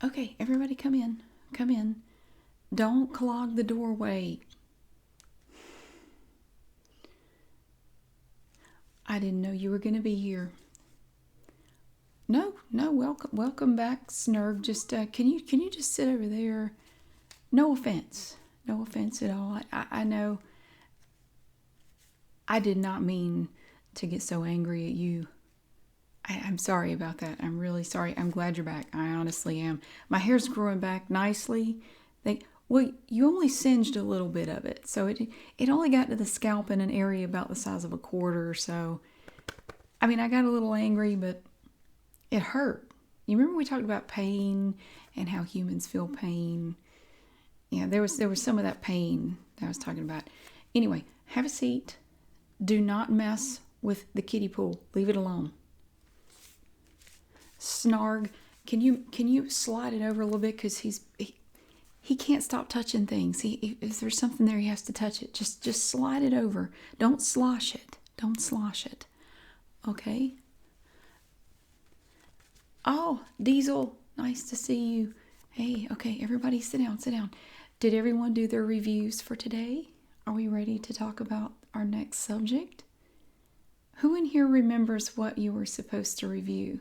Okay, everybody come in. Come in. Don't clog the doorway. I didn't know you were going to be here. No, welcome back, Snurg. Just can you just sit over there? No offense at all. I know. I did not mean to get so angry at you. I'm sorry about that. I'm really sorry. I'm glad you're back. I honestly am. My hair's growing back nicely. Well, you only singed a little bit of it, so it only got to the scalp in an area about the size of a quarter or so. I mean, I got a little angry, but it hurt. You remember we talked about pain and how humans feel pain? Yeah, there was some of that pain that I was talking about. Anyway, have a seat. Do not mess with the kiddie pool. Leave it alone. Snarg, can you slide it over a little bit, because he can't stop touching things. If there's something there, he has to touch it. Just slide it over. Don't slosh it. Don't slosh it. Okay. Oh, Diesel, nice to see you. Hey, okay, everybody sit down, sit down. Did everyone do their reviews for today? Are we ready to talk about our next subject? Who in here remembers what you were supposed to review?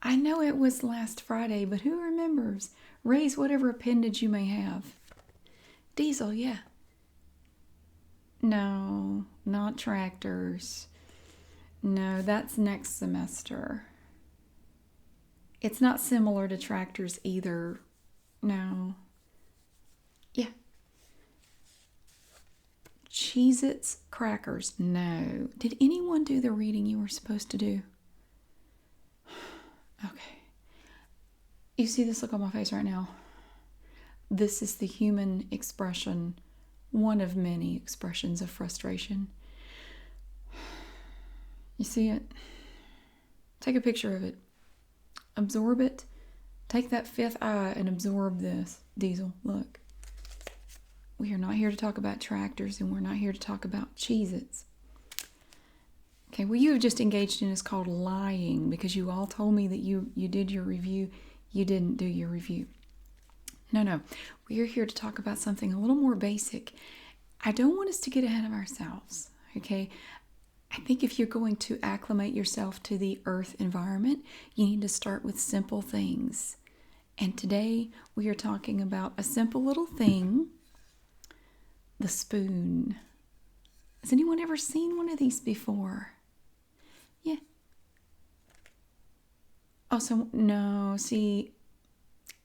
I know it was last Friday, but who remembers? Raise whatever appendage you may have. Diesel, yeah. No, not tractors. No, that's next semester. It's not similar to tractors either. No. Yeah. Cheez-Its crackers. No. Did anyone do the reading you were supposed to do? Okay. You see this look on my face right now? This is the human expression, one of many expressions of frustration. You see it? Take a picture of it. Absorb it. Take that fifth eye and absorb this. Diesel, look. We are not here to talk about tractors, and we're not here to talk about Cheez-Its. Okay, what you have just engaged in is called lying, because you all told me that you did your review. You didn't do your review. No. We are here to talk about something a little more basic. I don't want us to get ahead of ourselves, okay? I think if you're going to acclimate yourself to the earth environment, you need to start with simple things. And today we are talking about a simple little thing, the spoon. Has anyone ever seen one of these before? Yeah. Oh, so no, see,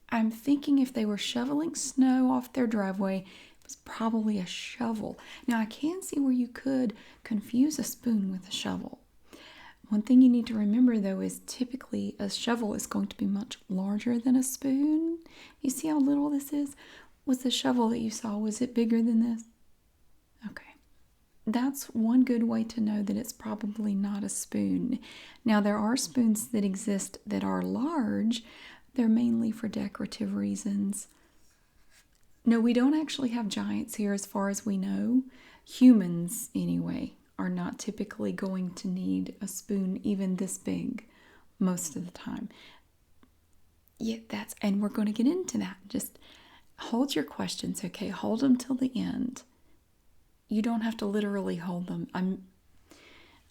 I'm thinking if they were shoveling snow off their driveway, it was probably a shovel. Now, I can see where you could confuse a spoon with a shovel. One thing you need to remember, though, is typically a shovel is going to be much larger than a spoon. You see how little this is? Was the shovel that you saw, was it bigger than this? Okay. That's one good way to know that it's probably not a spoon. Now, there are spoons that exist that are large. They're mainly for decorative reasons. No, we don't actually have giants here as far as we know. Humans, anyway, are not typically going to need a spoon even this big most of the time. Yeah, and we're going to get into that. Just hold your questions, okay? Hold them till the end. You don't have to literally hold them.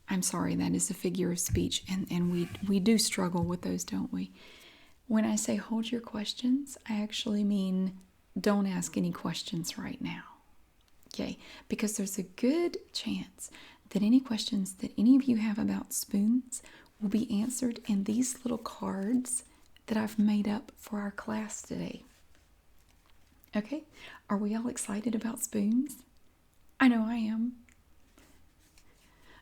I'm sorry, that is a figure of speech, and we do struggle with those, don't we? When I say hold your questions, I actually mean don't ask any questions right now. Okay? Because there's a good chance that any questions that any of you have about spoons will be answered in these little cards that I've made up for our class today. Okay? Are we all excited about spoons? I know I am.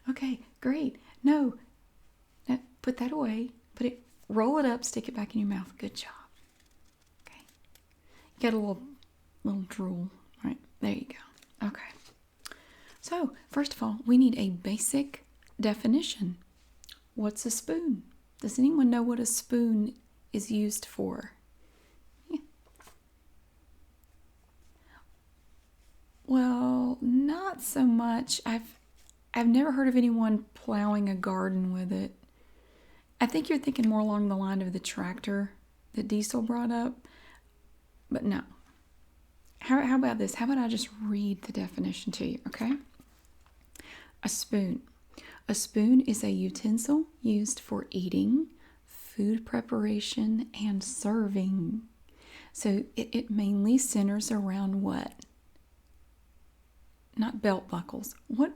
Okay, great. No, put that away. Roll it up, stick it back in your mouth. Good job. Okay. You got a little drool. Right, there you go. Okay. So, first of all, we need a basic definition. What's a spoon? Does anyone know what a spoon is used for? Yeah. Well, not so much. I've never heard of anyone plowing a garden with it. I think you're thinking more along the line of the tractor. that Diesel brought up. But no. How about this? How about I just read the definition to you, okay? A spoon. A spoon is a utensil used for eating, food preparation, and serving. So it mainly centers around what? Not belt buckles. What?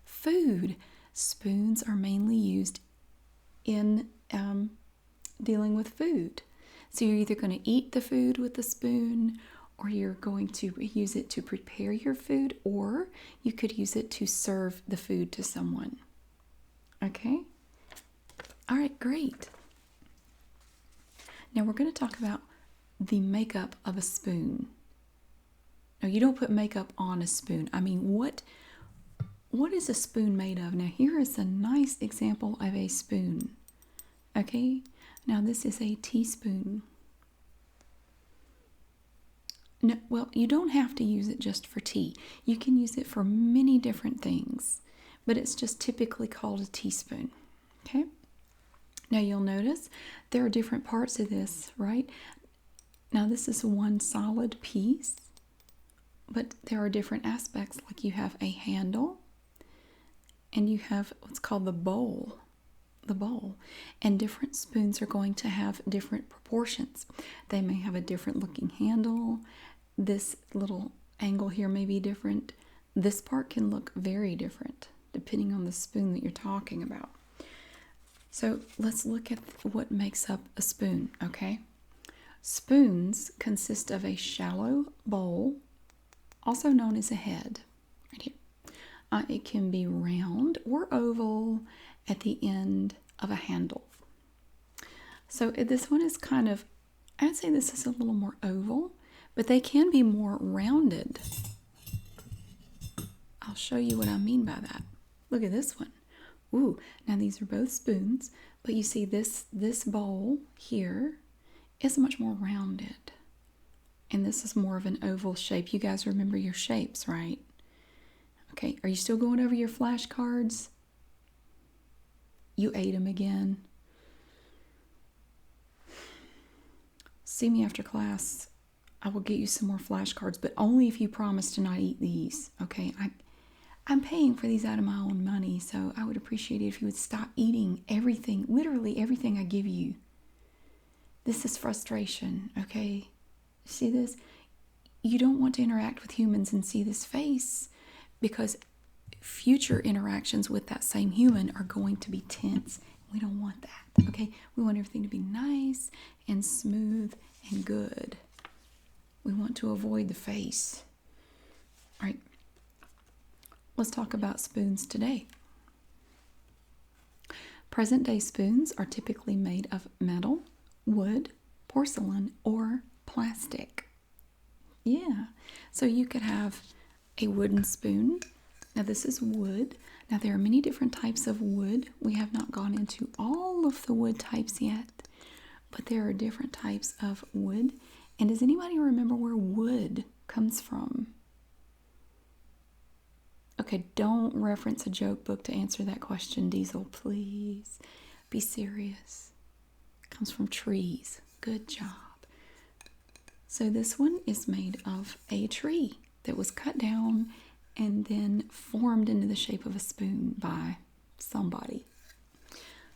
Food. Spoons are mainly used in dealing with food. So you're either going to eat the food with a spoon, or you're going to use it to prepare your food, or you could use it to serve the food to someone. Okay? All right, great. Now we're going to talk about the makeup of a spoon. No, you don't put makeup on a spoon. I mean, what is a spoon made of? Now here is a nice example of a spoon. Okay? Now this is a teaspoon. No, well, you don't have to use it just for tea. You can use it for many different things, but it's just typically called a teaspoon. Okay? Now you'll notice there are different parts of this, right? Now this is one solid piece, but there are different aspects, like you have a handle, and you have what's called the bowl. And different spoons are going to have different proportions. They may have a different looking handle. This little angle here may be different. This part can look very different depending on the spoon that you're talking about. So let's look at what makes up a spoon, okay? Spoons consist of a shallow bowl, also known as a head, right here. It can be round or oval at the end of a handle. So this one is kind of, I'd say this is a little more oval, but they can be more rounded. I'll show you what I mean by that. Look at this one. Ooh, now these are both spoons, but you see this bowl here is much more rounded. And this is more of an oval shape. You guys remember your shapes, right? Okay, are you still going over your flashcards? You ate them again. See me after class. I will get you some more flashcards, but only if you promise to not eat these, okay? I'm paying for these out of my own money, so I would appreciate it if you would stop eating everything, literally everything I give you. This is frustration, okay? See this? You don't want to interact with humans and see this face, because future interactions with that same human are going to be tense. We don't want that, okay? We want everything to be nice and smooth and good. We want to avoid the face. All right, let's talk about spoons today. Present-day spoons are typically made of metal, wood, porcelain, or plastic. Yeah, so you could have a wooden spoon. Now this is wood. Now there are many different types of wood. We have not gone into all of the wood types yet, but there are different types of wood. And does anybody remember where wood comes from? Okay, don't reference a joke book to answer that question, Diesel, please. Be serious. It comes from trees. Good job. So this one is made of a tree that was cut down and then formed into the shape of a spoon by somebody.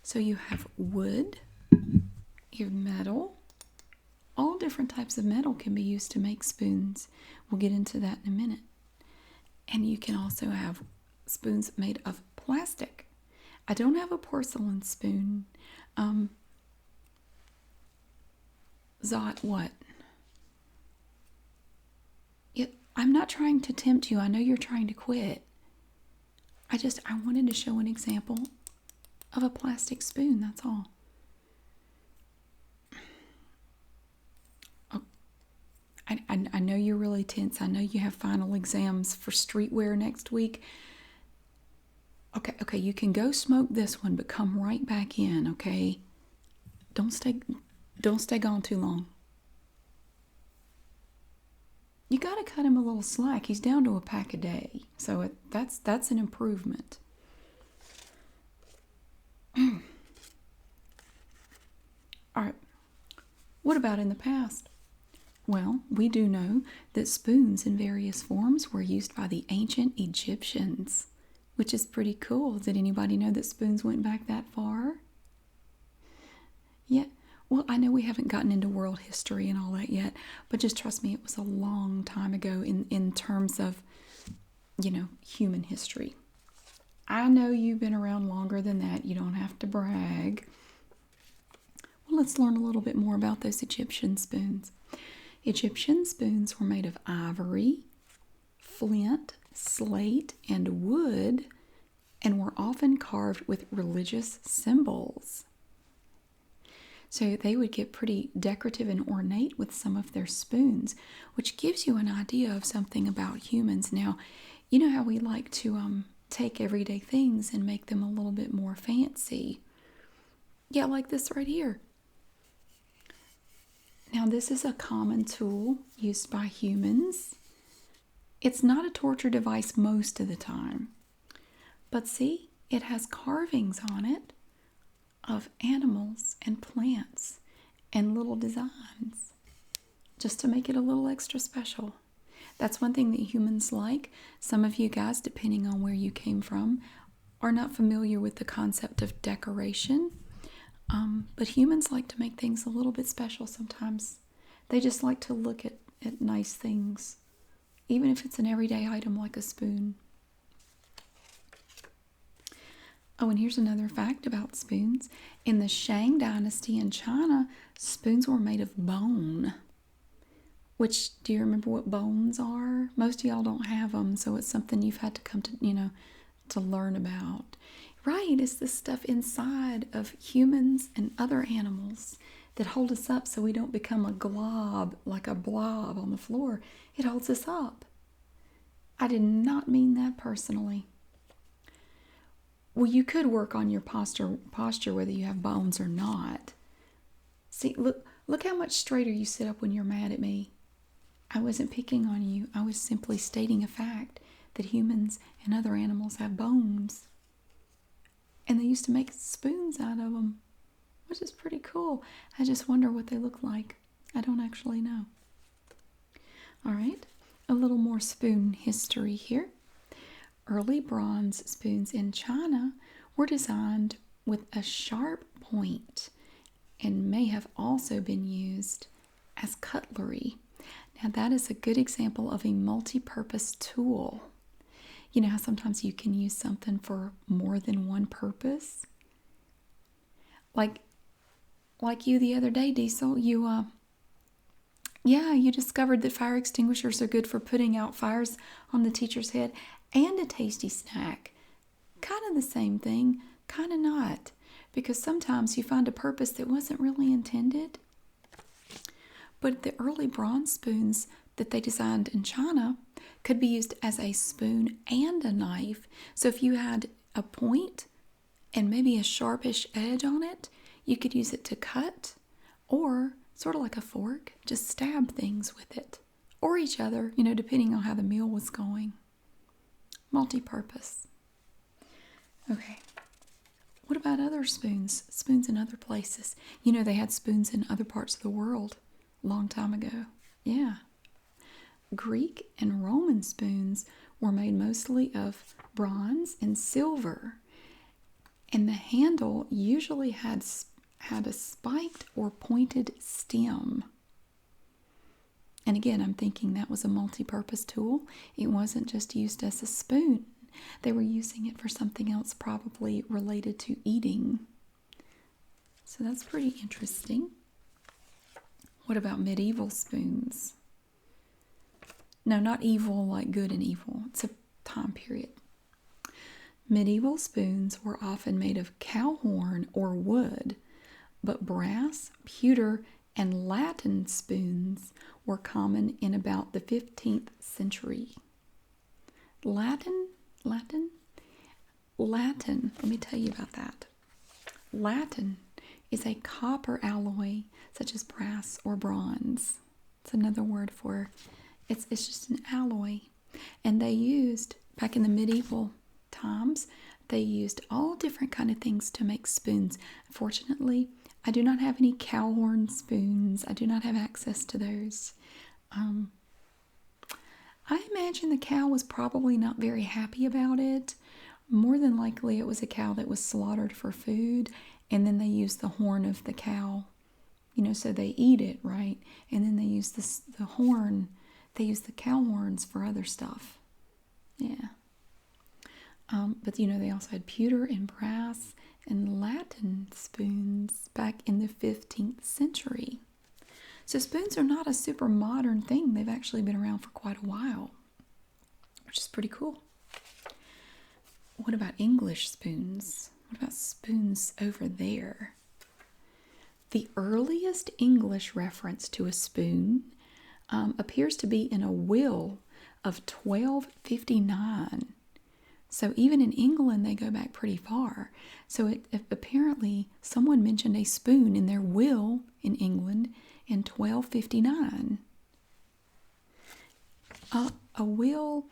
So you have wood, you have metal. All different types of metal can be used to make spoons. We'll get into that in a minute. And you can also have spoons made of plastic. I don't have a porcelain spoon. Zot, what? I'm not trying to tempt you. I know you're trying to quit. I wanted to show an example of a plastic spoon, that's all. Oh, I know you're really tense. I know you have final exams for streetwear next week. Okay, you can go smoke this one, but come right back in, okay? Don't stay gone too long. You got to cut him a little slack. He's down to a pack a day. So that's an improvement. All right. What about in the past? Well, we do know that spoons in various forms were used by the ancient Egyptians, which is pretty cool. Did anybody know that spoons went back that far? Yeah. Well, I know we haven't gotten into world history and all that yet, but just trust me, it was a long time ago in terms of, human history. I know you've been around longer than that. You don't have to brag. Well, let's learn a little bit more about those Egyptian spoons. Egyptian spoons were made of ivory, flint, slate, and wood, and were often carved with religious symbols. So they would get pretty decorative and ornate with some of their spoons, which gives you an idea of something about humans. Now, you know how we like to take everyday things and make them a little bit more fancy. Yeah, like this right here. Now, this is a common tool used by humans. It's not a torture device most of the time. But see, it has carvings on it of animals and plants and little designs, just to make it a little extra special. That's one thing that humans like. Some of you guys, depending on where you came from, are not familiar with the concept of decoration. But humans like to make things a little bit special sometimes. They just like to look at nice things, even if it's an everyday item like a spoon. Oh, and here's another fact about spoons. In the Shang Dynasty in China, spoons were made of bone. Which, do you remember what bones are? Most of y'all don't have them, so it's something you've had to come to, to learn about. Right, it's the stuff inside of humans and other animals that hold us up so we don't become a glob, like a blob on the floor. It holds us up. I did not mean that personally. Well, you could work on your posture whether you have bones or not. See, look how much straighter you sit up when you're mad at me. I wasn't picking on you. I was simply stating a fact that humans and other animals have bones. And they used to make spoons out of them, which is pretty cool. I just wonder what they look like. I don't actually know. All right, a little more spoon history here. Early bronze spoons in China were designed with a sharp point and may have also been used as cutlery. Now that is a good example of a multi-purpose tool. You know how sometimes you can use something for more than one purpose? Like you the other day, Diesel, you discovered that fire extinguishers are good for putting out fires on the teacher's head and a tasty snack. Kind of the same thing, kind of not. Because sometimes you find a purpose that wasn't really intended. But the early bronze spoons that they designed in China could be used as a spoon and a knife. So if you had a point and maybe a sharpish edge on it, you could use it to cut, or sort of like a fork, just stab things with it. Or each other, depending on how the meal was going. Multi-purpose. Okay. What about other spoons? Spoons in other places. They had spoons in other parts of the world a long time ago. Yeah. Greek and Roman spoons were made mostly of bronze and silver. And the handle usually had a spiked or pointed stem. And again, I'm thinking that was a multi-purpose tool. It wasn't just used as a spoon. They were using it for something else, probably related to eating. So that's pretty interesting. What about medieval spoons? No, not evil like good and evil. It's a time period. Medieval spoons were often made of cow horn or wood, but brass, pewter, and Latin spoons were common in about the 15th century. Latin, let me tell you about that. Latin is a copper alloy, such as brass or bronze. It's another word for it's just an alloy. And they used, back in the medieval times, they used all different kind of things to make spoons. Fortunately, I do not have any cow horn spoons. I do not have access to those. I imagine the cow was probably not very happy about it. More than likely, it was a cow that was slaughtered for food, and then they used the horn of the cow, so they eat it, right? And then they use the horn, they use the cow horns for other stuff. Yeah. But they also had pewter and brass and Latin spoons back in the 15th century. So spoons are not a super modern thing. They've actually been around for quite a while, which is pretty cool. What about English spoons? What about spoons over there? The earliest English reference to a spoon appears to be in a will of 1259. So even in England, they go back pretty far. So apparently someone mentioned a spoon in their will in England in 1259. A will,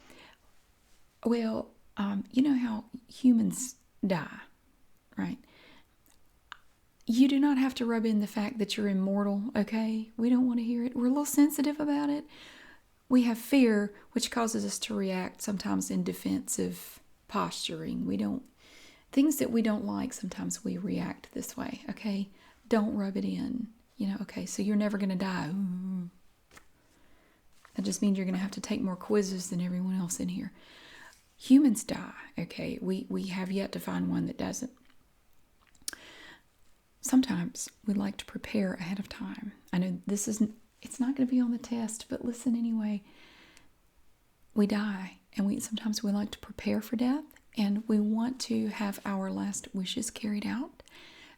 well, you know how humans die, right? You do not have to rub in the fact that you're immortal, okay? We don't want to hear it. We're a little sensitive about it. We have fear, which causes us to react sometimes in defensive posturing. Things that we don't like, sometimes we react this way, okay? Don't rub it in. Okay, so you're never going to die. Ooh. That just means you're going to have to take more quizzes than everyone else in here. Humans die, okay? We have yet to find one that doesn't. Sometimes we like to prepare ahead of time. I know it's not going to be on the test, but listen anyway. We die, and sometimes we like to prepare for death, and we want to have our last wishes carried out.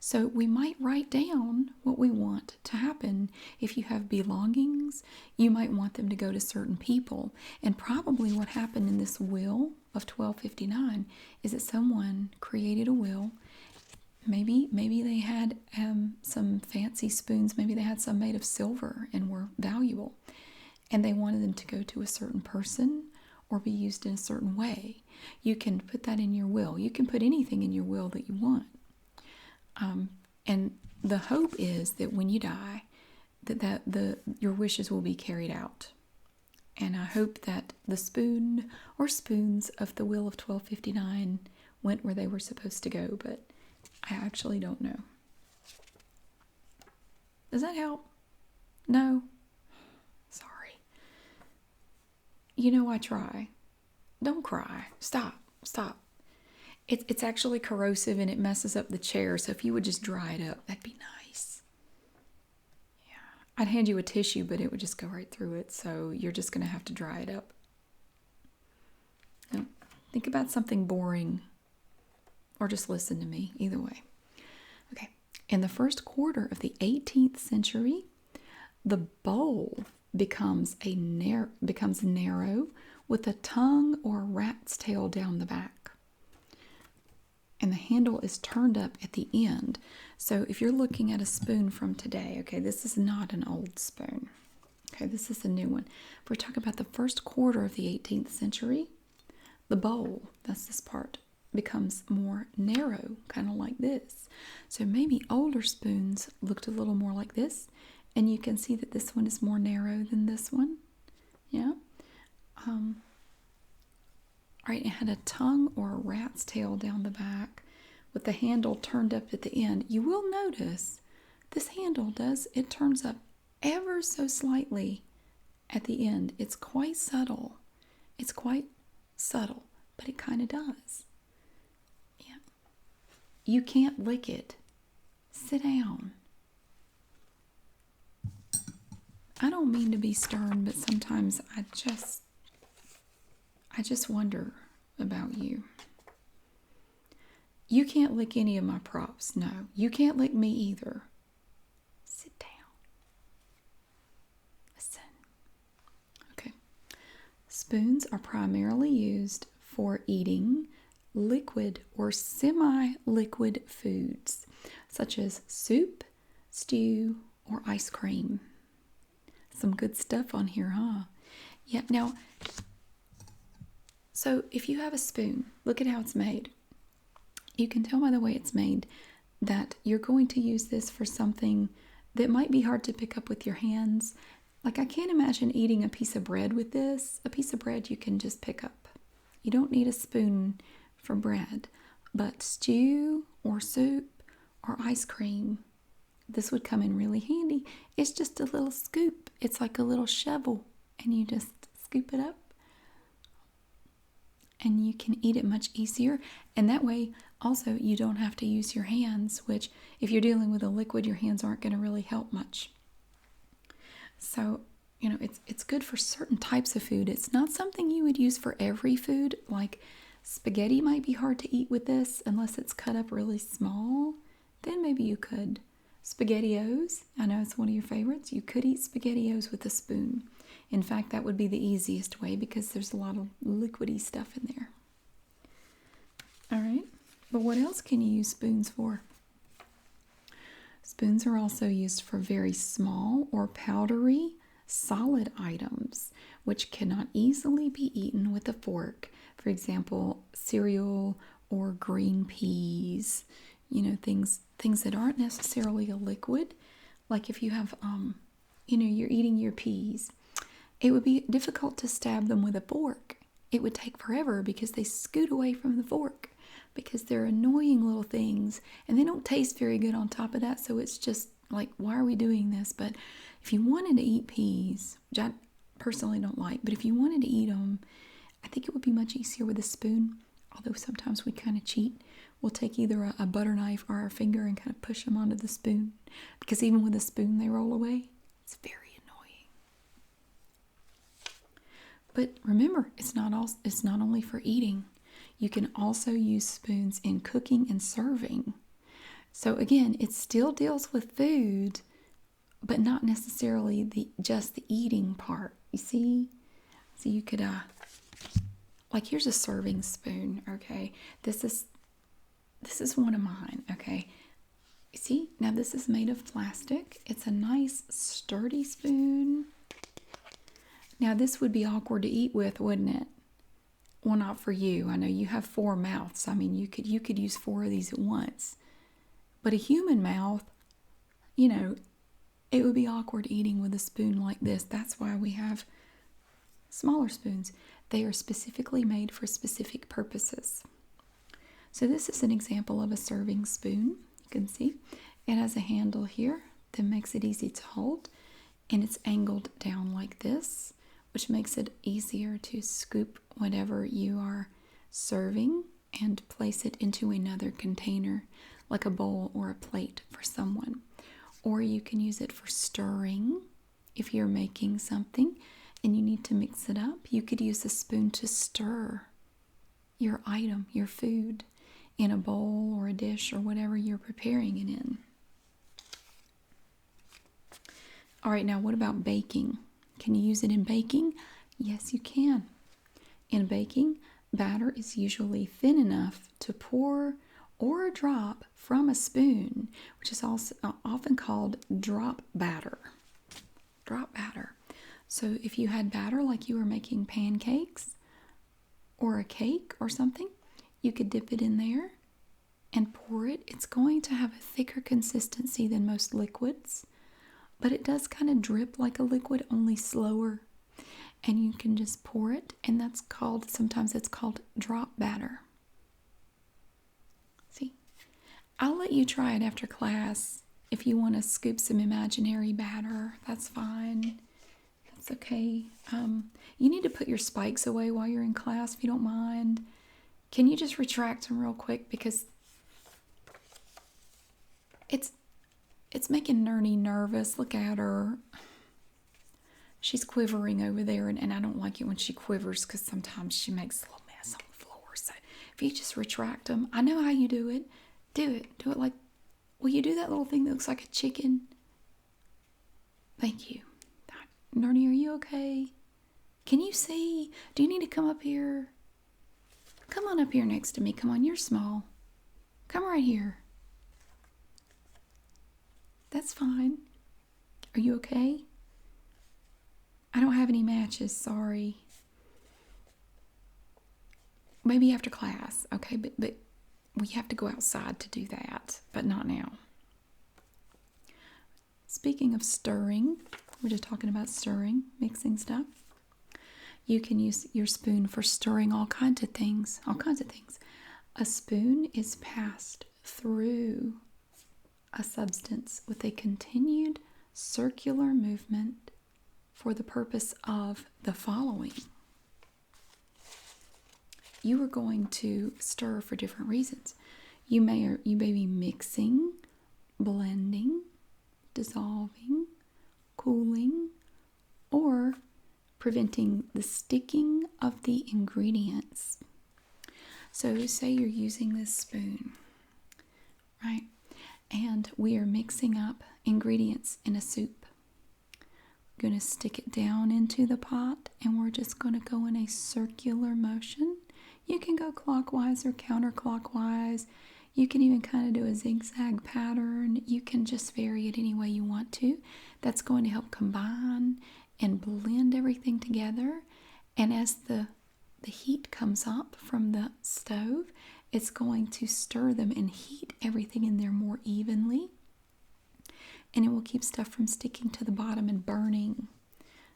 So we might write down what we want to happen. If you have belongings, you might want them to go to certain people. And probably what happened in this will of 1259 is that someone created a will. Maybe they had some fancy spoons. Maybe they had some made of silver and were valuable. And they wanted them to go to a certain person or be used in a certain way. You can put that in your will. You can put anything in your will that you want. And the hope is that when you die, your wishes will be carried out. And I hope that the spoon or spoons of the will of 1259 went where they were supposed to go, but I actually don't know. Does that help? No? Sorry. I try. Don't cry. Stop. It's actually corrosive and it messes up the chair, so if you would just dry it up, that'd be nice. Yeah. I'd hand you a tissue, but it would just go right through it, so you're just going to have to dry it up. Now, think about something boring, or just listen to me, either way. Okay. In the first quarter of the 18th century, the bowl becomes narrow with a tongue or a rat's tail down the back. And the handle is turned up at the end. So if you're looking at a spoon from today, okay, this is not an old spoon. Okay, this is a new one. If we're talking about the first quarter of the 18th century, the bowl, that's this part, becomes more narrow, kind of like this. So maybe older spoons looked a little more like this, and you can see that this one is more narrow than this one. Yeah. Right, it had a tongue or a rat's tail down the back with the handle turned up at the end. You will notice this handle turns up ever so slightly at the end. It's quite subtle. But it kind of does. Yeah. You can't lick it. Sit down. I don't mean to be stern, but sometimes I just wonder about you. You can't lick any of my props. No, you can't lick me either. Sit down. Listen. Okay. Spoons are primarily used for eating liquid or semi-liquid foods, such as soup, stew, or ice cream. Some good stuff on here, huh? Yeah, now, so if you have a spoon, look at how it's made. You can tell by the way it's made that you're going to use this for something that might be hard to pick up with your hands. Like, I can't imagine eating a piece of bread with this. A piece of bread you can just pick up. You don't need a spoon for bread. But stew or soup or ice cream, this would come in really handy. It's just a little scoop. It's like a little shovel, and you just scoop it up. And you can eat it much easier. And that way, also, you don't have to use your hands, which, if you're dealing with a liquid, your hands aren't going to really help much. So, it's good for certain types of food. It's not something you would use for every food. Like, spaghetti might be hard to eat with this unless it's cut up really small. Then maybe you could. SpaghettiOs, I know it's one of your favorites. You could eat SpaghettiOs with a spoon. In fact, that would be the easiest way because there's a lot of liquidy stuff in there. All right, but what else can you use spoons for? Spoons are also used for very small or powdery solid items, which cannot easily be eaten with a fork. For example, cereal or green peas, things that aren't necessarily a liquid. Like if you have, you're eating your peas, it would be difficult to stab them with a fork. It would take forever because they scoot away from the fork because they're annoying little things and they don't taste very good on top of that. So it's just like, why are we doing this? But if you wanted to eat peas, which I personally don't like, but if you wanted to eat them, I think it would be much easier with a spoon. Although sometimes we kind of cheat. We'll take either a butter knife or our finger and kind of push them onto the spoon. Because even with a spoon, they roll away. It's very annoying. But remember, it's not only for eating. You can also use spoons in cooking and serving. So again, it still deals with food, but not necessarily just the eating part. You see? So you could, like, here's a serving spoon, okay? This is one of mine, okay? You see? Now this is made of plastic. It's a nice sturdy spoon. Now this would be awkward to eat with, wouldn't it? Well, not for you. I know you have 4 mouths. I mean, you could use 4 of these at once. But a human mouth, it would be awkward eating with a spoon like this. That's why we have smaller spoons. They are specifically made for specific purposes. So this is an example of a serving spoon. You can see it has a handle here that makes it easy to hold, and it's angled down like this, which makes it easier to scoop whatever you are serving and place it into another container, like a bowl or a plate for someone. Or you can use it for stirring. If you're making something and you need to mix it up, you could use a spoon to stir your item, your food, in a bowl or a dish or whatever you're preparing it in. All right, now what about baking? Can you use it in baking? Yes, you can. In baking, batter is usually thin enough to pour or drop from a spoon, which is also often called drop batter. Drop batter. So if you had batter like you were making pancakes or a cake or something, you could dip it in there and pour it. It's going to have a thicker consistency than most liquids, but it does kind of drip like a liquid, only slower. And you can just pour it, and sometimes it's called drop batter. See? I'll let you try it after class. If you want to scoop some imaginary batter, that's fine. That's okay. You need to put your spikes away while you're in class, if you don't mind. Can you just retract them real quick? Because it's making Nernie nervous. Look at her. She's quivering over there, and I don't like it when she quivers because sometimes she makes a little mess on the floor. So if you just retract them, I know how you do it. Do it. Do it like, will you do that little thing that looks like a chicken? Thank you. Nernie, are you okay? Can you see? Do you need to come up here? Come on up here next to me. Come on, you're small. Come right here. That's fine. Are you okay? I don't have any matches, sorry. Maybe after class, okay? But we have to go outside to do that, but not now. Speaking of stirring, we're just talking about stirring, mixing stuff. You can use your spoon for stirring all kinds of things, A spoon is passed through a substance with a continued circular movement for the purpose of the following. You are going to stir for different reasons. You may be mixing, blending, dissolving, cooling, or preventing the sticking of the ingredients. So say you're using this spoon, right? And we are mixing up ingredients in a soup. We're going to stick it down into the pot, and we're just going to go in a circular motion. You can go clockwise or counterclockwise. You can even kind of do a zigzag pattern. You can just vary it any way you want to. That's going to help combine and blend everything together. And as the heat comes up from the stove, it's going to stir them and heat everything in there more evenly. And it will keep stuff from sticking to the bottom and burning.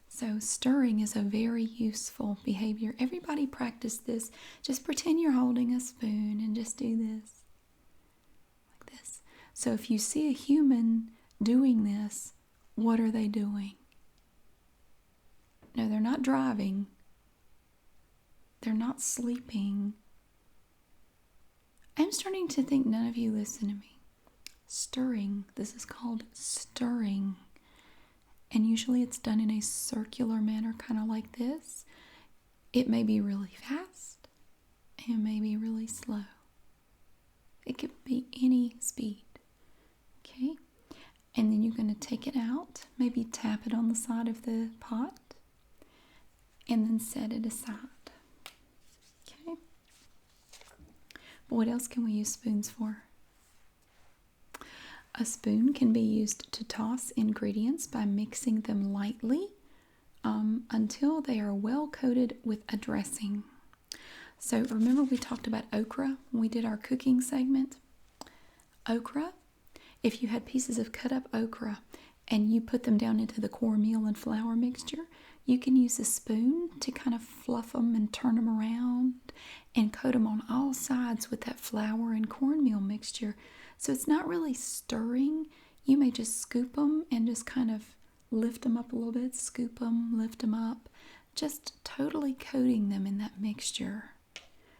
So stirring is a very useful behavior. Everybody practice this. Just pretend you're holding a spoon and just do this. Like this. So if you see a human doing this, what are they doing? No, they're not driving. They're not sleeping. I'm starting to think none of you listen to me. Stirring. This is called stirring. And usually it's done in a circular manner, kind of like this. It may be really fast. It may be really slow. It could be any speed. Okay? And then you're going to take it out. Maybe tap it on the side of the pot. And then set it aside. Okay? But what else can we use spoons for? A spoon can be used to toss ingredients by mixing them lightly until they are well coated with a dressing. So remember we talked about okra when we did our cooking segment? Okra, if you had pieces of cut up okra and you put them down into the cornmeal and flour mixture, you can use a spoon to kind of fluff them and turn them around and coat them on all sides with that flour and cornmeal mixture. So it's not really stirring. You may just scoop them and just kind of lift them up a little bit, scoop them, lift them up, just totally coating them in that mixture.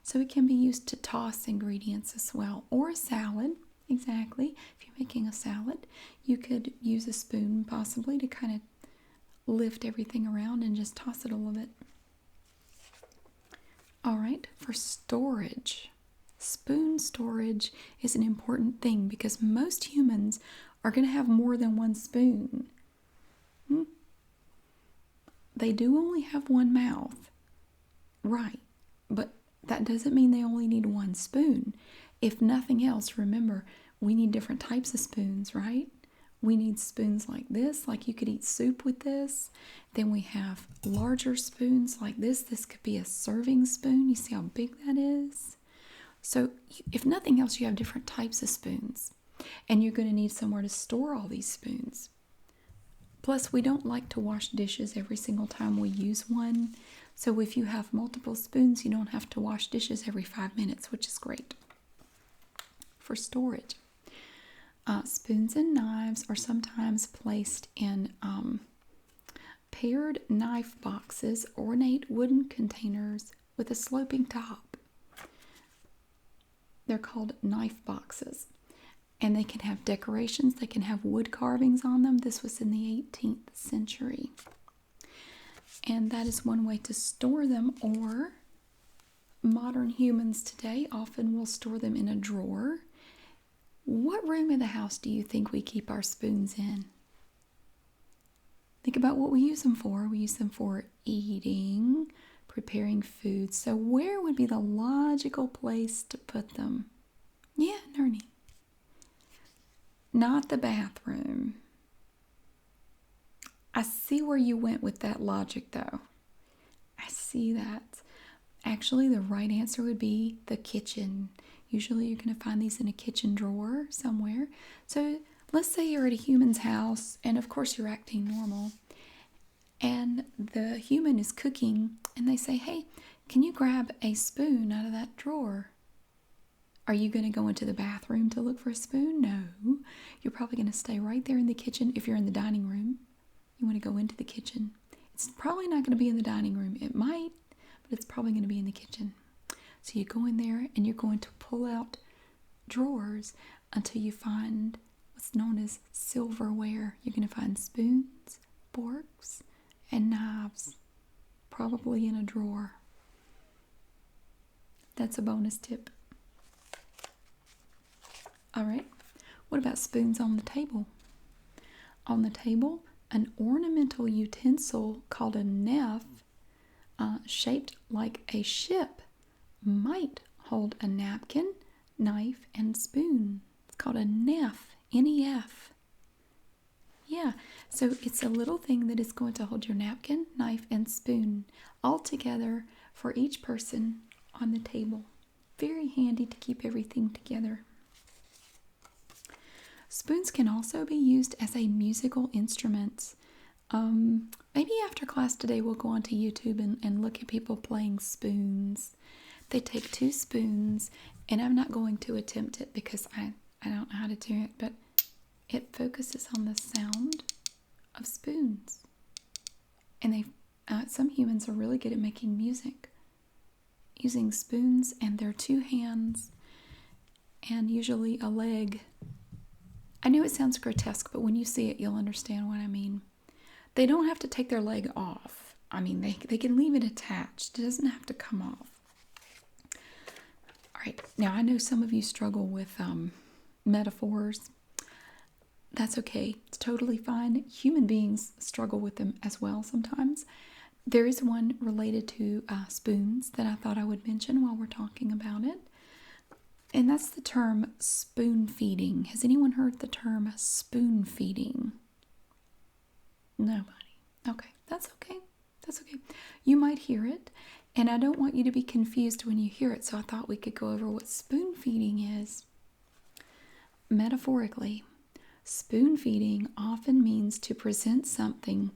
So it can be used to toss ingredients as well, or a salad. Exactly. If you're making a salad, you could use a spoon possibly to kind of lift everything around and just toss it a little bit. All right, for storage. Spoon storage is an important thing because most humans are going to have more than one spoon. They do only have one mouth. Right, but that doesn't mean they only need one spoon. If nothing else, remember, we need different types of spoons, right? We need spoons like this, like you could eat soup with this. Then we have larger spoons like this. This could be a serving spoon. You see how big that is? So if nothing else, you have different types of spoons. And you're going to need somewhere to store all these spoons. Plus, we don't like to wash dishes every single time we use one. So if you have multiple spoons, you don't have to wash dishes every 5 minutes, which is great. For storage. Spoons and knives are sometimes placed in paired knife boxes, ornate wooden containers with a sloping top. They're called knife boxes. And they can have decorations, they can have wood carvings on them. This was in the 18th century. And that is one way to store them, or modern humans today often will store them in a drawer. What room of the house do you think we keep our spoons in? Think about what we use them for. We use them for eating, preparing food. So where would be the logical place to put them? Yeah, Nernie. Not the bathroom. I see where you went with that logic, though. I see that. Actually, the right answer would be the kitchen. Usually you're going to find these in a kitchen drawer somewhere. So let's say you're at a human's house, and of course you're acting normal, and the human is cooking, and they say, hey, can you grab a spoon out of that drawer? Are you going to go into the bathroom to look for a spoon? No. You're probably going to stay right there in the kitchen. If you're in the dining room, you want to go into the kitchen. It's probably not going to be in the dining room. It might, but it's probably going to be in the kitchen. So you go in there and you're going to pull out drawers until you find what's known as silverware. You're going to find spoons, forks, and knives, probably in a drawer. That's a bonus tip. All right, what about spoons on the table? On the table, an ornamental utensil called a nef, shaped like a ship, might hold a napkin, knife, and spoon. It's called a nef, N-E-F. Yeah, so it's a little thing that is going to hold your napkin, knife, and spoon all together for each person on the table. Very handy to keep everything together. Spoons can also be used as a musical instrument. Maybe after class today we'll go onto YouTube and look at people playing spoons. They take 2 spoons, and I'm not going to attempt it because I don't know how to do it, but it focuses on the sound of spoons. And some humans are really good at making music using spoons and their 2 hands and usually a leg. I know it sounds grotesque, but when you see it, you'll understand what I mean. They don't have to take their leg off. I mean, they can leave it attached. It doesn't have to come off. All right, now I know some of you struggle with metaphors. That's okay. It's totally fine. Human beings struggle with them as well sometimes. There is one related to spoons that I thought I would mention while we're talking about it. And that's the term spoon feeding. Has anyone heard the term spoon feeding? Nobody. Okay, that's okay. That's okay. You might hear it, and I don't want you to be confused when you hear it, so I thought we could go over what spoon feeding is. Metaphorically, spoon feeding often means to present something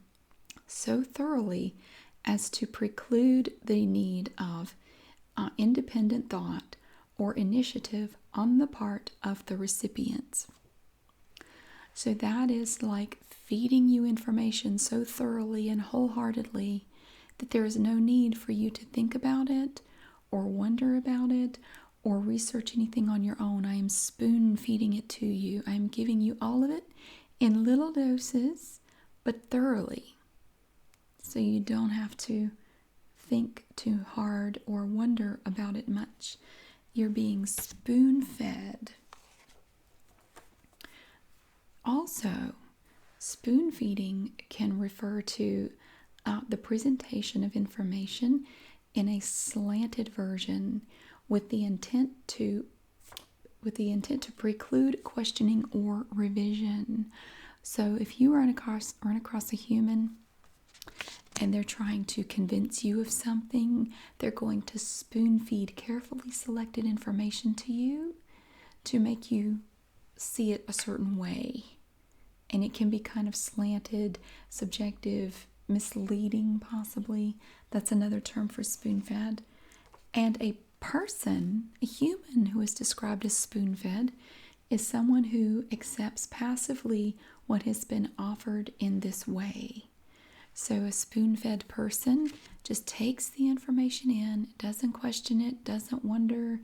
so thoroughly as to preclude the need of independent thought or initiative on the part of the recipients. So that is like feeding you information so thoroughly and wholeheartedly that there is no need for you to think about it or wonder about it or research anything on your own. I am spoon feeding it to you. I am giving you all of it in little doses, but thoroughly. So you don't have to think too hard or wonder about it much. You're being spoon-fed. Also, spoon feeding can refer to the presentation of information in a slanted version with the intent to preclude questioning or revision. So if you run across a human and they're trying to convince you of something, they're going to spoon feed carefully selected information to you to make you see it a certain way. And it can be kind of slanted, subjective, misleading possibly. That's another term for spoon-fed. And a person, a human who is described as spoon-fed, is someone who accepts passively what has been offered in this way. So a spoon-fed person just takes the information in, doesn't question it, doesn't wonder,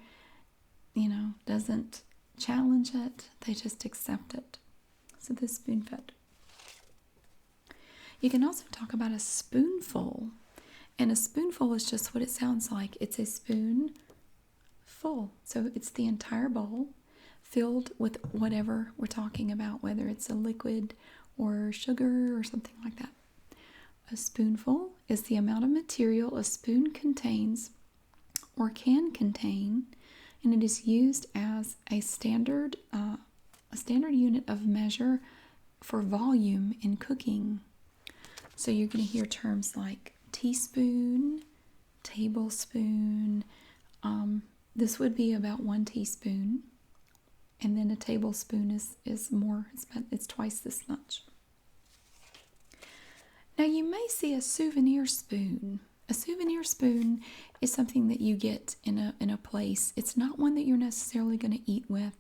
doesn't challenge it. They just accept it. So the spoon-fed. You can also talk about a spoonful. And a spoonful is just what it sounds like. It's a spoon full. So it's the entire bowl filled with whatever we're talking about, whether it's a liquid or sugar or something like that. A spoonful is the amount of material a spoon contains or can contain, and it is used as a standard unit of measure for volume in cooking. So you're going to hear terms like teaspoon, tablespoon. This would be about 1 teaspoon. And then a tablespoon is more, it's twice this much. Now you may see a souvenir spoon. A souvenir spoon is something that you get in a place. It's not one that you're necessarily going to eat with.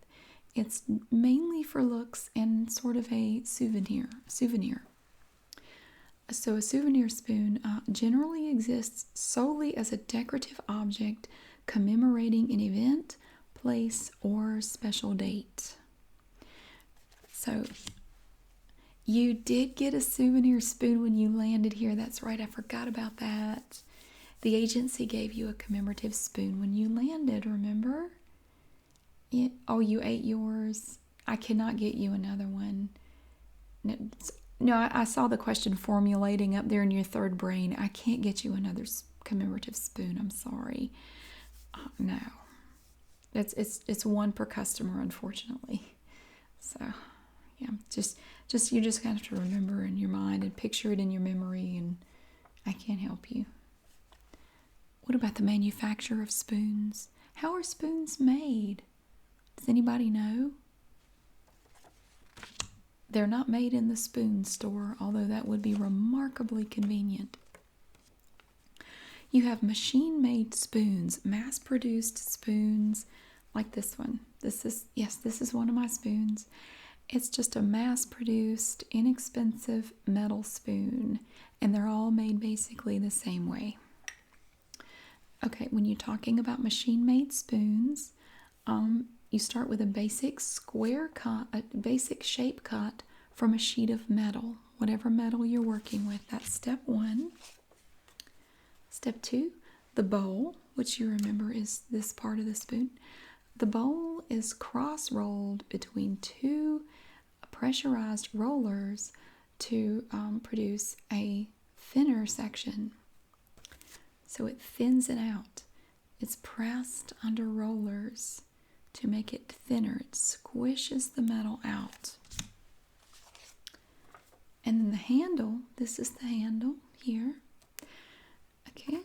It's mainly for looks and sort of a souvenir. So a souvenir spoon generally exists solely as a decorative object commemorating an event, place, or special date. So you did get a souvenir spoon when you landed here. That's right, I forgot about that. The agency gave you a commemorative spoon when you landed, remember? Oh, you ate yours. I cannot get you another one. No, I saw the question formulating up there in your third brain. I can't get you another commemorative spoon. I'm sorry. No. It's one per customer, unfortunately. So, yeah, you just have to remember in your mind and picture it in your memory, and I can't help you. What about the manufacture of spoons? How are spoons made? Does anybody know? They're not made in the spoon store, although that would be remarkably convenient. You have machine-made spoons, mass-produced spoons, like this one. This is one of my spoons. It's just a mass-produced, inexpensive metal spoon, and they're all made basically the same way. Okay, when you're talking about machine-made spoons, you start with a basic square cut, a basic shape cut from a sheet of metal, whatever metal you're working with. That's step 1. Step 2, the bowl, which you remember is this part of the spoon. The bowl is cross-rolled between 2 pressurized rollers to produce a thinner section. So it thins it out. It's pressed under rollers to make it thinner. It squishes the metal out. And then the handle, this is the handle here. Okay.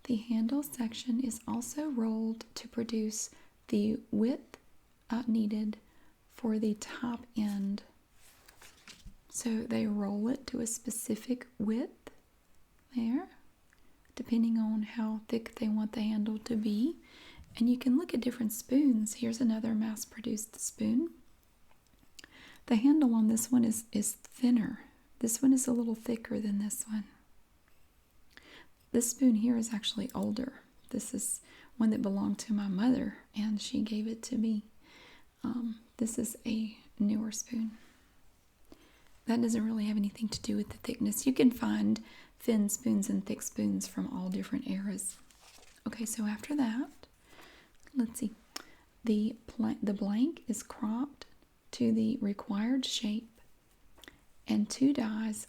The handle section is also rolled to produce the width needed for the top end. So they roll it to a specific width there, depending on how thick they want the handle to be. And you can look at different spoons. Here's another mass-produced spoon. The handle on this one is thinner. This one is a little thicker than this one. This spoon here is actually older. This is one that belonged to my mother, and she gave it to me. This is a newer spoon. That doesn't really have anything to do with the thickness. You can find thin spoons and thick spoons from all different eras. Okay, so after that, let's see. The blank is cropped to the required shape, and two dies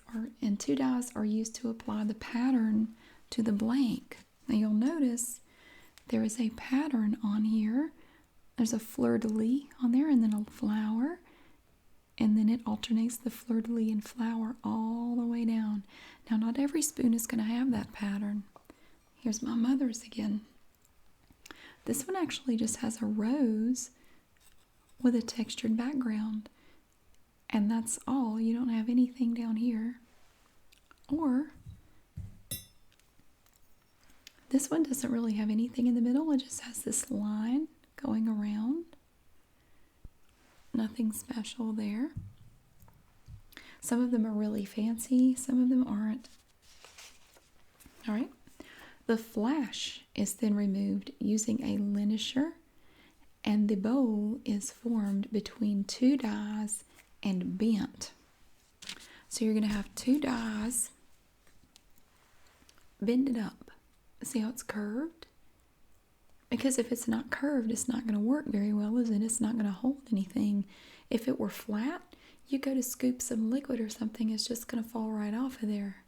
are used to apply the pattern to the blank. Now you'll notice there is a pattern on here. There's a fleur-de-lis on there, and then a flower, and then it alternates the fleur-de-lis and flower all the way down. Now not every spoon is going to have that pattern. Here's my mother's again. This one actually just has a rose with a textured background, and that's all. You don't have anything down here. Or this one doesn't really have anything in the middle. It just has this line going around. Nothing special there. Some of them are really fancy, some of them aren't. All right. The flash is then removed using a linisher, and the bowl is formed between 2 dies and bent. So you're going to have 2 dies, bend it up. See how it's curved? Because if it's not curved, it's not going to work very well, is it? It's not going to hold anything. If it were flat, you go to scoop some liquid or something, it's just going to fall right off of there.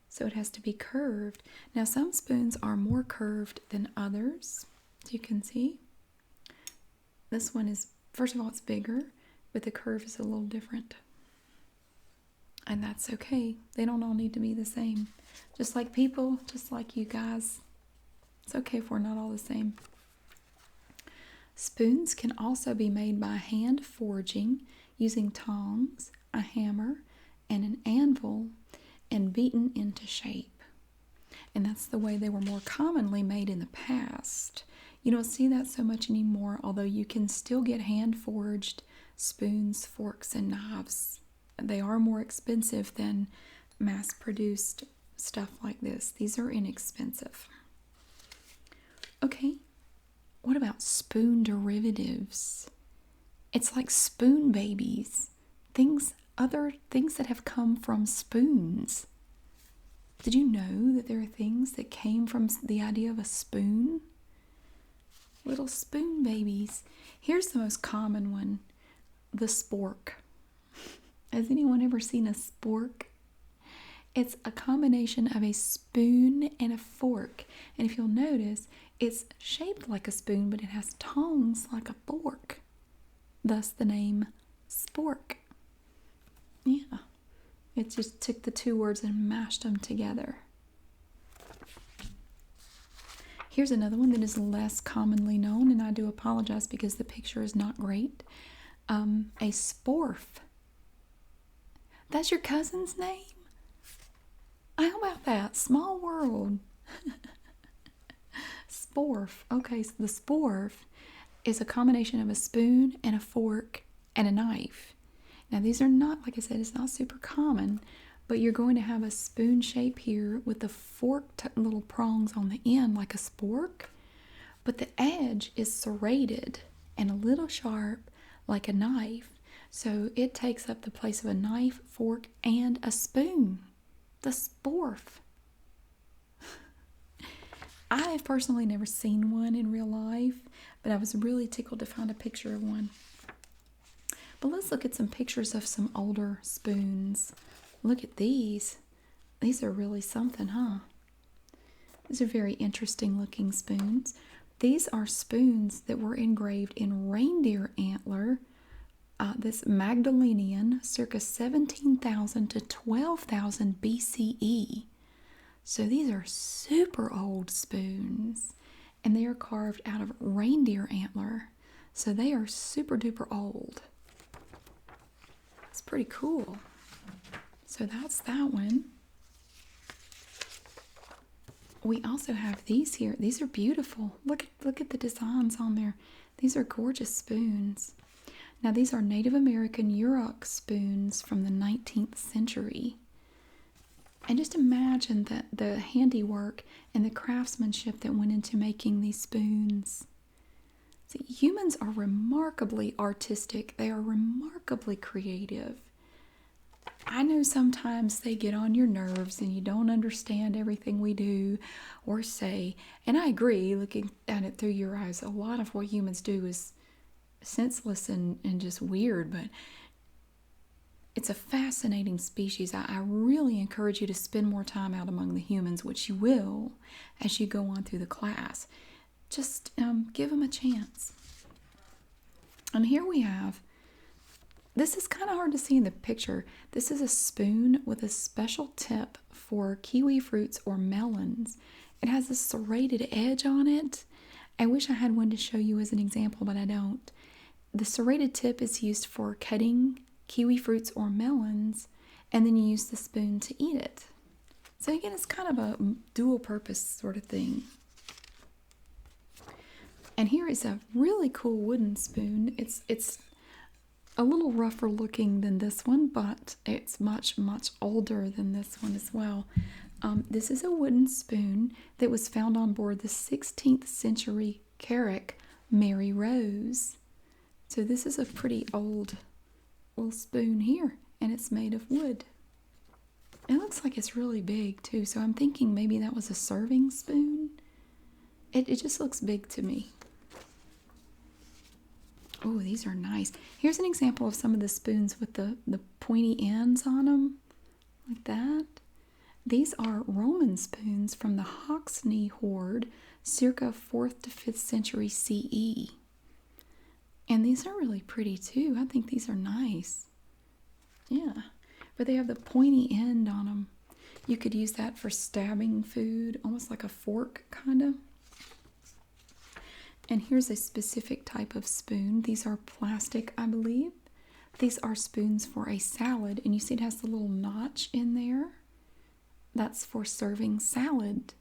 So it has to be curved. Now some spoons are more curved than others, as you can see. This one is, first of all, it's bigger, but the curve is a little different. And that's okay. They don't all need to be the same. Just like people, just like you guys. It's okay if we're not all the same. Spoons can also be made by hand forging using tongs, a hammer, and an anvil, and beaten into shape. And that's the way they were more commonly made in the past. You don't see that so much anymore, although you can still get hand forged spoons, forks, and knives. They are more expensive than mass produced stuff like this. These are inexpensive. Okay, what about spoon derivatives? It's like spoon babies. Other things that have come from spoons. Did you know that there are things that came from the idea of a spoon? Little spoon babies. Here's the most common one, the spork. Has anyone ever seen a spork? It's a combination of a spoon and a fork. And if you'll notice, it's shaped like a spoon, but it has tongs like a fork. Thus the name spork. Yeah. It just took the two words and mashed them together. Here's another one that is less commonly known, and I do apologize because the picture is not great. A sporf. That's your cousin's name? How about that? Small world. Sporf. Okay, so the sporf is a combination of a spoon and a fork and a knife. Now these are not, like I said, it's not super common, but you're going to have a spoon shape here with the forked little prongs on the end like a spork, but the edge is serrated and a little sharp like a knife. So it takes up the place of a knife, fork, and a spoon. The sporf. I have personally never seen one in real life, but I was really tickled to find a picture of one. But let's look at some pictures of some older spoons. Look at these. These are really something, huh? These are very interesting looking spoons. These are spoons that were engraved in reindeer antler. This Magdalenian, circa 17,000 to 12,000 BCE. So these are super old spoons, and they are carved out of reindeer antler. So they are super duper old. It's pretty cool. So that's that one. We also have these here. These are beautiful. Look at the designs on there. These are gorgeous spoons. Now these are Native American Yurok spoons from the 19th century. And just imagine the handiwork and the craftsmanship that went into making these spoons. See, humans are remarkably artistic. They are remarkably creative. I know sometimes they get on your nerves and you don't understand everything we do or say. And I agree, looking at it through your eyes, a lot of what humans do is senseless and just weird, but it's a fascinating species. I really encourage you to spend more time out among the humans, which you will as you go on through the class. Just give them a chance. And here we have, this is kind of hard to see in the picture. This is a spoon with a special tip for kiwi fruits or melons. It has a serrated edge on it. I wish I had one to show you as an example, but I don't. The serrated tip is used for cutting kiwi fruits or melons, and then you use the spoon to eat it. So again, it's kind of a dual purpose sort of thing. And here is a really cool wooden spoon. It's a little rougher looking than this one, but it's much, much older than this one as well. This is a wooden spoon that was found on board the 16th century carrack Mary Rose. So this is a pretty old little spoon here, and it's made of wood. It looks like it's really big too, so I'm thinking maybe that was a serving spoon. It just looks big to me. Oh, these are nice. Here's an example of some of the spoons with the pointy ends on them, like that. These are Roman spoons from the Hoxne hoard, circa 4th to 5th century CE. And these are really pretty too. I think these are nice. Yeah, but they have the pointy end on them. You could use that for stabbing food, almost like a fork, kind of. And here's a specific type of spoon. These are plastic, I believe. These are spoons for a salad, and you see it has the little notch in there. That's for serving salad.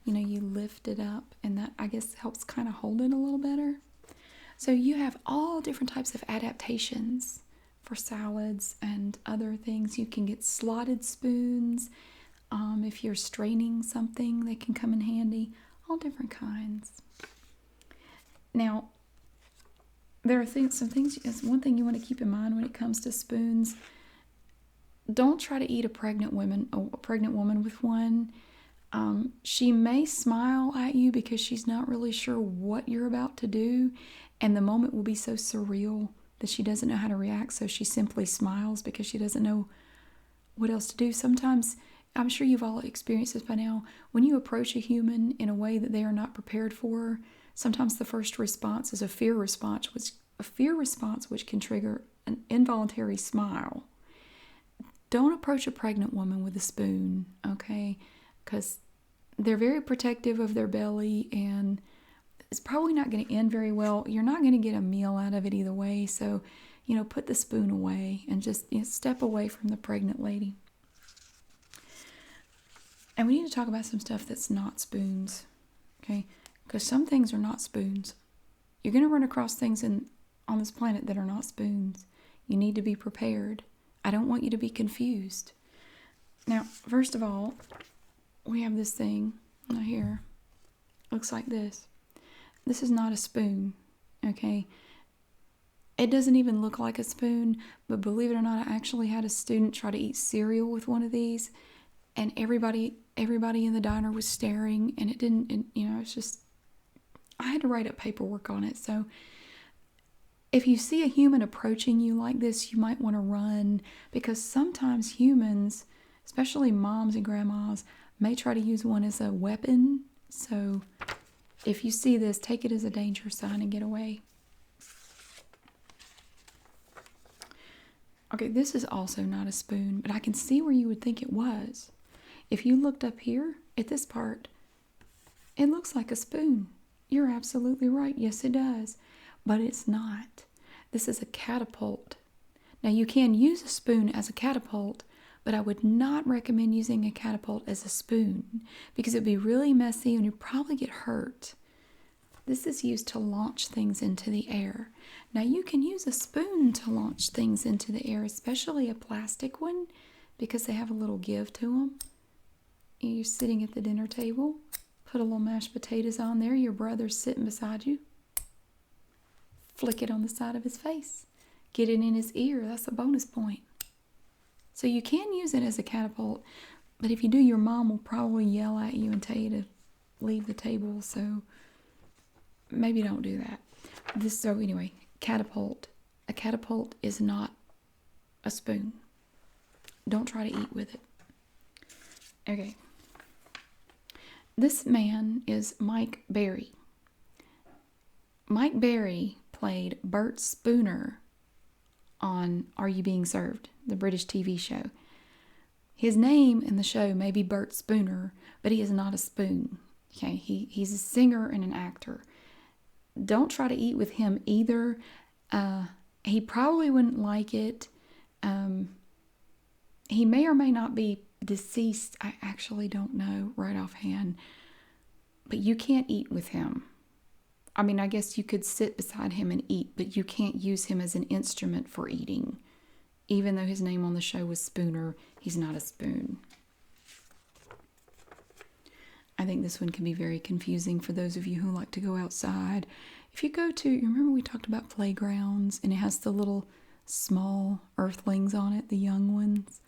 You know, you lift it up, and that, I guess, helps kind of hold it a little better. So you have all different types of adaptations for salads and other things. You can get slotted spoons. If you're straining something, they can come in handy. All different kinds. Now, there are some things. One thing you want to keep in mind when it comes to spoons. Don't try to eat a pregnant woman with one. She may smile at you because she's not really sure what you're about to do, and the moment will be so surreal that she doesn't know how to react, so she simply smiles because she doesn't know what else to do. Sometimes, I'm sure you've all experienced this by now, when you approach a human in a way that they are not prepared for, sometimes the first response is a fear response, which can trigger an involuntary smile. Don't approach a pregnant woman with a spoon, okay? Because they're very protective of their belly, and it's probably not going to end very well. You're not going to get a meal out of it either way, so, put the spoon away and just step away from the pregnant lady. And we need to talk about some stuff that's not spoons, okay? Because some things are not spoons. You're going to run across things on this planet that are not spoons. You need to be prepared. I don't want you to be confused. Now, first of all, we have this thing right here. Looks like this. This is not a spoon, okay? It doesn't even look like a spoon, but believe it or not, I actually had a student try to eat cereal with one of these, and everybody in the diner was staring, and it didn't, it's just, I had to write up paperwork on it. So if you see a human approaching you like this, you might want to run, because sometimes humans, especially moms and grandmas, may try to use one as a weapon. So if you see this, take it as a danger sign and get away. Okay, this is also not a spoon, but I can see where you would think it was. If you looked up here at this part, it looks like a spoon. You're absolutely right. Yes, it does. But it's not. This is a catapult. Now, you can use a spoon as a catapult, but I would not recommend using a catapult as a spoon because it'd be really messy and you'd probably get hurt. This is used to launch things into the air. Now, you can use a spoon to launch things into the air, especially a plastic one, because they have a little give to them. You're sitting at the dinner table, put a little mashed potatoes on there, your brother's sitting beside you. Flick it on the side of his face. Get it in his ear. That's a bonus point. So you can use it as a catapult, but if you do, your mom will probably yell at you and tell you to leave the table, so maybe don't do that. So anyway, catapult. A catapult is not a spoon. Don't try to eat with it. Okay. This man is Mike Berry. Mike Berry played Bert Spooner on Are You Being Served, the British TV show. His name in the show may be Bert Spooner, but he is not a spoon. Okay, he's a singer and an actor. Don't try to eat with him either. He probably wouldn't like it. He may or may not be deceased. I actually don't know right offhand. But you can't eat with him. I mean, I guess you could sit beside him and eat, but you can't use him as an instrument for eating. Even though his name on the show was Spooner, he's not a spoon. I think this one can be very confusing for those of you who like to go outside. If you go to, you remember we talked about playgrounds, and it has the little small earthlings on it, the young ones.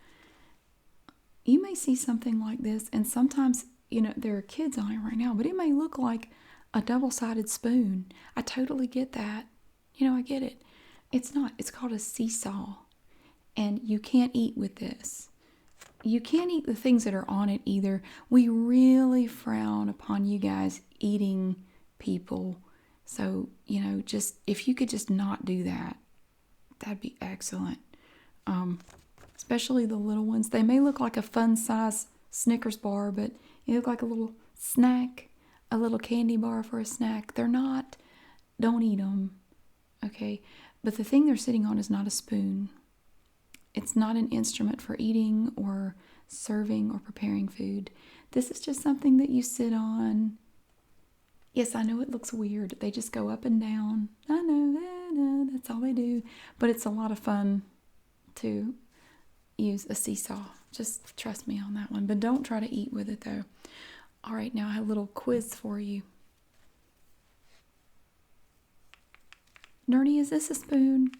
You may see something like this, and sometimes, there are kids on it right now, but it may look like a double-sided spoon. I totally get that. I get it. It's not. It's called a seesaw, and you can't eat with this. You can't eat the things that are on it either. We really frown upon you guys eating people. So, just if you could just not do that, that'd be excellent. Especially the little ones. They may look like a fun size Snickers bar, but they look like a little snack, a little candy bar for a snack. They're not. don't eat them. Okay? But the thing they're sitting on is not a spoon. It's not an instrument for eating or serving or preparing food. This is just something that you sit on. Yes, I know it looks weird. They just go up and down. I know, that's all they do. But it's a lot of fun to use a seesaw. Just trust me on that one. But don't try to eat with it, though. All right, now I have a little quiz for you. Nerdy, is this a spoon?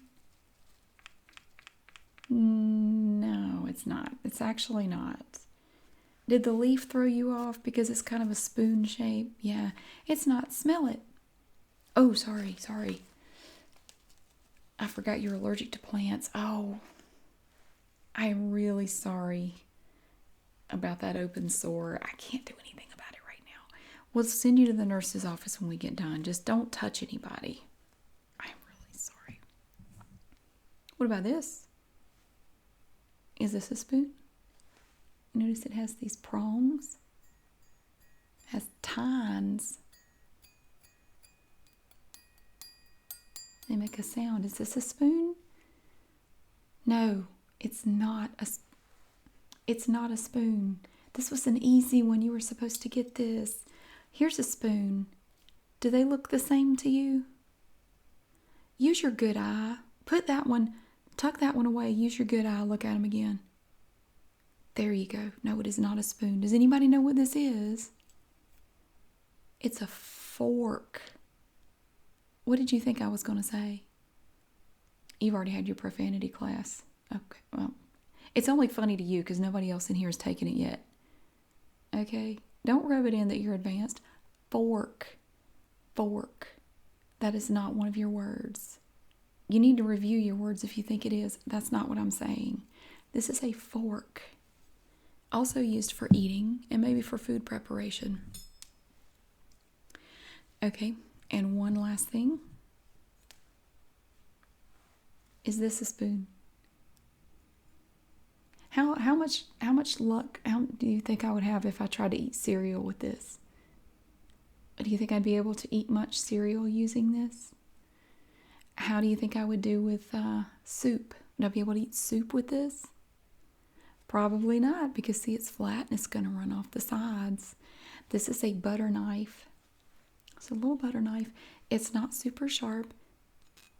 No, it's not. It's actually not. Did the leaf throw you off because it's kind of a spoon shape? Yeah, it's not. Smell it. Oh, sorry. I forgot you're allergic to plants. Oh, I'm really sorry about that open sore. I can't do anything about it right now. We'll send you to the nurse's office when we get done. Just don't touch anybody. I'm really sorry. What about this? Is this a spoon? Notice it has these prongs. It has tines. They make a sound. Is this a spoon? No, it's not a spoon. This was an easy one. You were supposed to get this. Here's a spoon. Do they look the same to you? Use your good eye. Tuck that one away. Use your good eye. Look at them again. There you go. No, it is not a spoon. Does anybody know what this is? It's a fork. What did you think I was going to say? You've already had your profanity class. Okay, well, it's only funny to you because nobody else in here has taken it yet. Okay? Don't rub it in that you're advanced. Fork. That is not one of your words. You need to review your words if you think it is. That's not what I'm saying. This is a fork. Also used for eating and maybe for food preparation. Okay, and one last thing. Is this a spoon? How much luck do you think I would have if I tried to eat cereal with this? Do you think I'd be able to eat much cereal using this? How do you think I would do with soup? Would I be able to eat soup with this? Probably not, because see, it's flat and it's going to run off the sides. This is a butter knife. It's a little butter knife. It's not super sharp.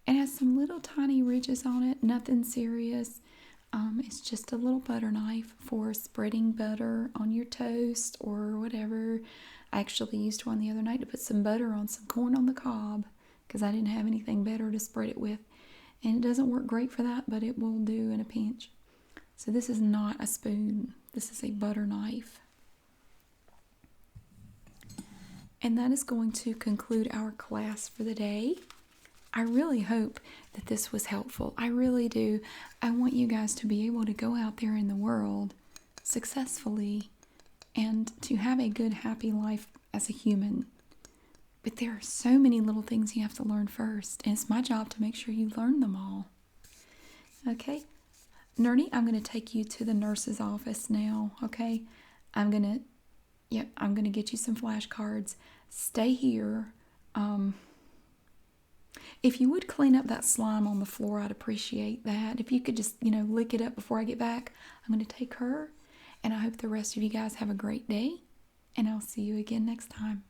It has some little tiny ridges on it. Nothing serious. It's just a little butter knife for spreading butter on your toast or whatever. I actually used one the other night to put some butter on some corn on the cob because I didn't have anything better to spread it with. And it doesn't work great for that, but it will do in a pinch. So this is not a spoon. This is a butter knife. And that is going to conclude our class for the day. I really hope that this was helpful. I really do. I want you guys to be able to go out there in the world successfully and to have a good, happy life as a human. But there are so many little things you have to learn first, and it's my job to make sure you learn them all. Okay? Nerdy, I'm going to take you to the nurse's office now, okay? I'm going to get you some flashcards. Stay here. If you would clean up that slime on the floor, I'd appreciate that. If you could just, lick it up before I get back, I'm going to take her. And I hope the rest of you guys have a great day. And I'll see you again next time.